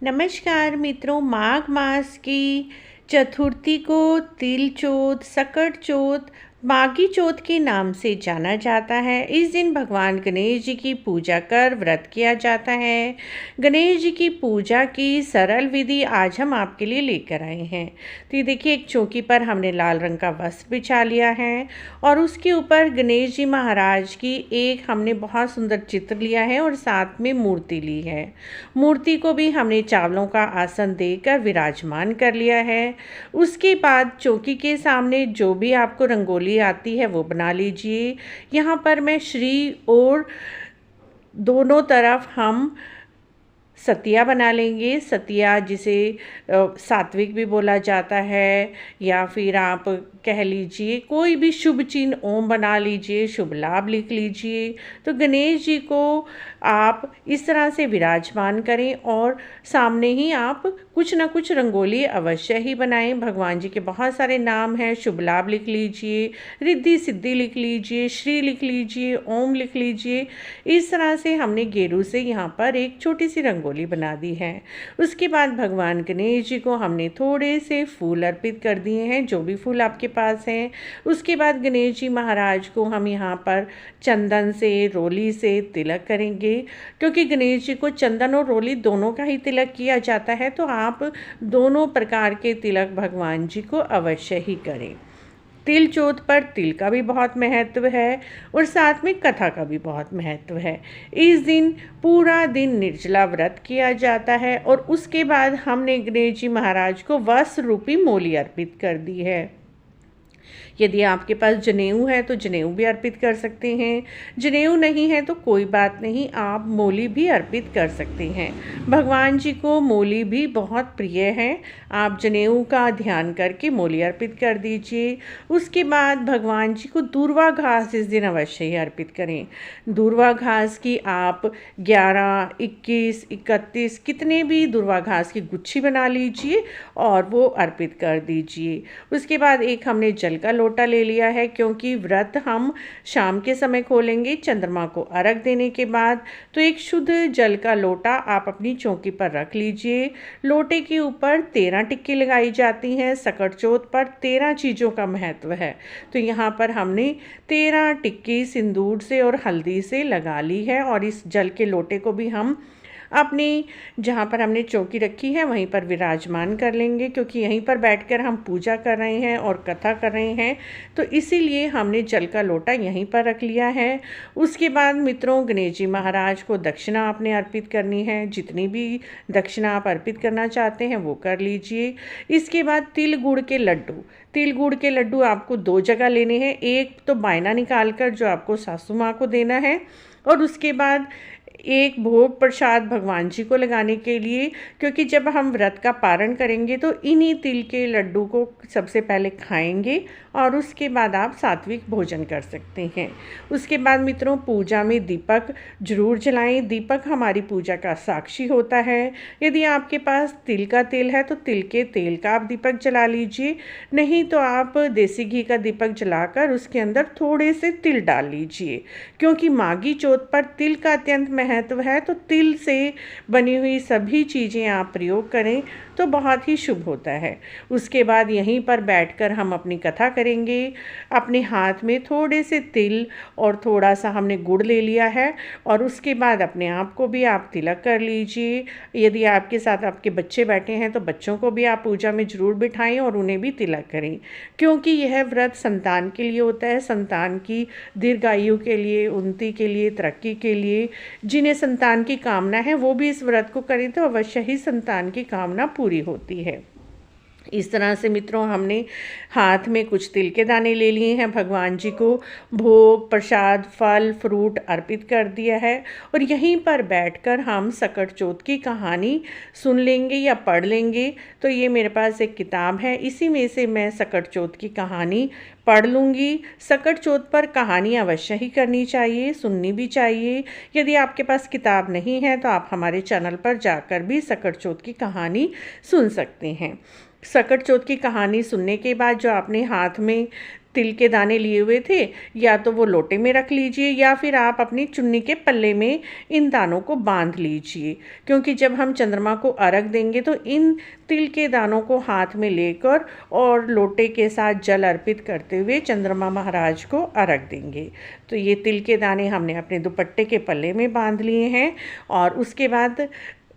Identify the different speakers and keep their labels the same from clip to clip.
Speaker 1: नमस्कार मित्रों, माघ मास की चतुर्थी को तिल चौथ, सकट चौथ, माघी चौथ के नाम से जाना जाता है। इस दिन भगवान गणेश जी की पूजा कर व्रत किया जाता है। गणेश जी की पूजा की सरल विधि आज हम आपके लिए लेकर आए हैं। तो ये देखिए, एक चौकी पर हमने लाल रंग का वस्त्र बिछा लिया है और उसके ऊपर गणेश जी महाराज की एक हमने बहुत सुंदर चित्र लिया है और साथ में मूर्ति ली है। मूर्ति को भी हमने चावलों का आसन देकर विराजमान कर लिया है। उसके बाद चौकी के सामने जो भी आपको रंगोली आती है वो बना लीजिए। यहाँ पर मैं श्री और दोनों तरफ हम सतिया बना लेंगे। सतिया जिसे सात्विक भी बोला जाता है, या फिर आप कह लीजिए कोई भी शुभ चिन्ह ओम बना लीजिए, शुभ लाभ लिख लीजिए। तो गणेश जी को आप इस तरह से विराजमान करें और सामने ही आप कुछ ना कुछ रंगोली अवश्य ही बनाएं। भगवान जी के बहुत सारे नाम हैं, शुभ लाभ लिख लीजिए, रिद्धि सिद्धि लिख लीजिए, श्री लिख लीजिए, ओम लिख लीजिए। इस तरह से हमने गेरू से यहाँ पर एक छोटी सी रंगोली बना दी है। उसके बाद भगवान गणेश जी को हमने थोड़े से फूल अर्पित कर दिए हैं, जो भी फूल आपके पास हैं। उसके बाद गणेश जी महाराज को हम यहाँ पर चंदन से, रोली से तिलक करेंगे, क्योंकि गणेश जी को चंदन और रोली दोनों का ही तिलक किया जाता है। तो आप दोनों प्रकार के तिलक भगवान जी को अवश्य ही करें। तिल चौथ पर तिल का भी बहुत महत्व है और साथ में कथा का भी बहुत महत्व है। इस दिन पूरा दिन निर्जला व्रत किया जाता है और उसके बाद हमने गणेश जी महाराज को वस्त्र रूपी मोली अर्पित कर दी है। यदि आपके पास जनेऊ है तो जनेऊ भी अर्पित कर सकते हैं, जनेऊ नहीं है तो कोई बात नहीं, आप मोली भी अर्पित कर सकते हैं। भगवान जी को मोली भी बहुत प्रिय है। आप जनेऊ का ध्यान करके मोली अर्पित कर दीजिए। उसके बाद भगवान जी को दूर्वा घास इस दिन अवश्य ही अर्पित करें। दूर्वा घास की आप 11, 21, 31 कितने भी दूर्वा घास की गुच्छी बना लीजिए और वो अर्पित कर दीजिए। उसके बाद एक हमने जल का लोटा ले लिया है, क्योंकि व्रत हम शाम के समय खोलेंगे चंद्रमा को अर्घ देने के बाद। तो एक शुद्ध जल का लोटा आप अपनी चौकी पर रख लीजिए। लोटे के ऊपर 13 टिक्की लगाई जाती हैं। सकट चौथ पर 13 चीज़ों का महत्व है। तो यहाँ पर हमने 13 टिक्की सिंदूर से और हल्दी से लगा ली है और इस जल के लोटे को भी हम अपनी जहाँ पर हमने चौकी रखी है वहीं पर विराजमान कर लेंगे, क्योंकि यहीं पर बैठकर हम पूजा कर रहे हैं और कथा कर रहे हैं। तो इसीलिए हमने जल का लोटा यहीं पर रख लिया है। उसके बाद मित्रों, गणेश जी महाराज को दक्षिणा आपने अर्पित करनी है। जितनी भी दक्षिणा आप अर्पित करना चाहते हैं वो कर लीजिए। इसके बाद तिल गुड़ के लड्डू, तिल गुड़ के लड्डू आपको 2 जगह लेने हैं। एक तो बायना निकाल कर जो आपको सासू माँ को देना है, और उसके बाद एक भोग प्रसाद भगवान जी को लगाने के लिए, क्योंकि जब हम व्रत का पारण करेंगे तो इन्हीं तिल के लड्डू को सबसे पहले खाएंगे और उसके बाद आप सात्विक भोजन कर सकते हैं। उसके बाद मित्रों, पूजा में दीपक जरूर जलाएं। दीपक हमारी पूजा का साक्षी होता है। यदि आपके पास तिल का तेल है तो तिल के तेल का आप दीपक जला लीजिए, नहीं तो आप देसी घी का दीपक जलाकर उसके अंदर थोड़े से तिल डाल लीजिए, क्योंकि माघी चौथ पर तिल का अत्यंत महत्व है। तो तिल से बनी हुई सभी चीज़ें आप प्रयोग करें तो बहुत ही शुभ होता है। उसके बाद यहीं पर बैठकर हम अपनी कथा करेंगे। अपने हाथ में थोड़े से तिल और थोड़ा सा हमने गुड़ ले लिया है और उसके बाद अपने आप को भी आप तिलक कर लीजिए। यदि आपके साथ आपके बच्चे बैठे हैं तो बच्चों को भी आप पूजा में ज़रूर बिठाएं और उन्हें भी तिलक करें, क्योंकि यह व्रत संतान के लिए होता है, संतान की दीर्घायु के लिए, उन्नति के लिए, तरक्की के लिए। जिन्हें संतान की कामना है वो भी इस व्रत को करें तो अवश्य ही संतान की कामना पूरी होती है। इस तरह से मित्रों, हमने हाथ में कुछ तिल के दाने ले लिए हैं। भगवान जी को भोग प्रसाद फल फ्रूट अर्पित कर दिया है और यहीं पर बैठकर हम सकट चौथ की कहानी सुन लेंगे या पढ़ लेंगे। तो ये मेरे पास एक किताब है, इसी में से मैं सकट चौथ की कहानी पढ़ लूँगी। सकट चौथ पर कहानी अवश्य ही करनी चाहिए, सुननी भी चाहिए। यदि आपके पास किताब नहीं है तो आप हमारे चैनल पर जाकर भी सकट चौथ की कहानी सुन सकते हैं। सकट चौथ की कहानी सुनने के बाद जो आपने हाथ में तिल के दाने लिए हुए थे, या तो वो लोटे में रख लीजिए या फिर आप अपनी चुन्नी के पल्ले में इन दानों को बांध लीजिए, क्योंकि जब हम चंद्रमा को अर्घ देंगे तो इन तिल के दानों को हाथ में लेकर और लोटे के साथ जल अर्पित करते हुए चंद्रमा महाराज को अर्घ देंगे। तो ये तिल के दाने हमने अपने दुपट्टे के पल्ले में बांध लिए हैं और उसके बाद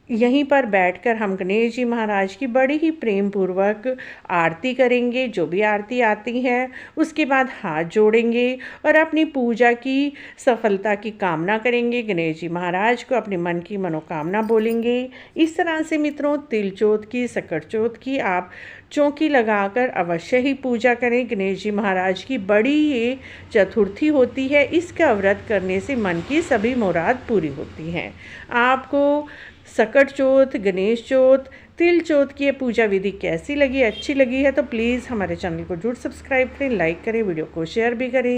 Speaker 1: यहीं पर बैठकर हम गणेश जी महाराज की बड़ी ही प्रेम पूर्वक आरती करेंगे, जो भी आरती आती है। उसके बाद हाथ जोड़ेंगे और अपनी पूजा की सफलता की कामना करेंगे। गणेश जी महाराज को अपने मन की मनोकामना बोलेंगे। इस तरह से मित्रों, तिल चौथ की, सकट चौथ की आप चौकी लगाकर अवश्य ही पूजा करें। गणेश जी महाराज की बड़ी ये चतुर्थी होती है, इसका व्रत करने से मन की सभी मुराद पूरी होती हैं। आपको सकट चौथ, गणेश चौथ, तिल चौथ की ये पूजा विधि कैसी लगी, अच्छी लगी है तो प्लीज़ हमारे चैनल को जरूर सब्सक्राइब करें, लाइक करें, वीडियो को शेयर भी करें।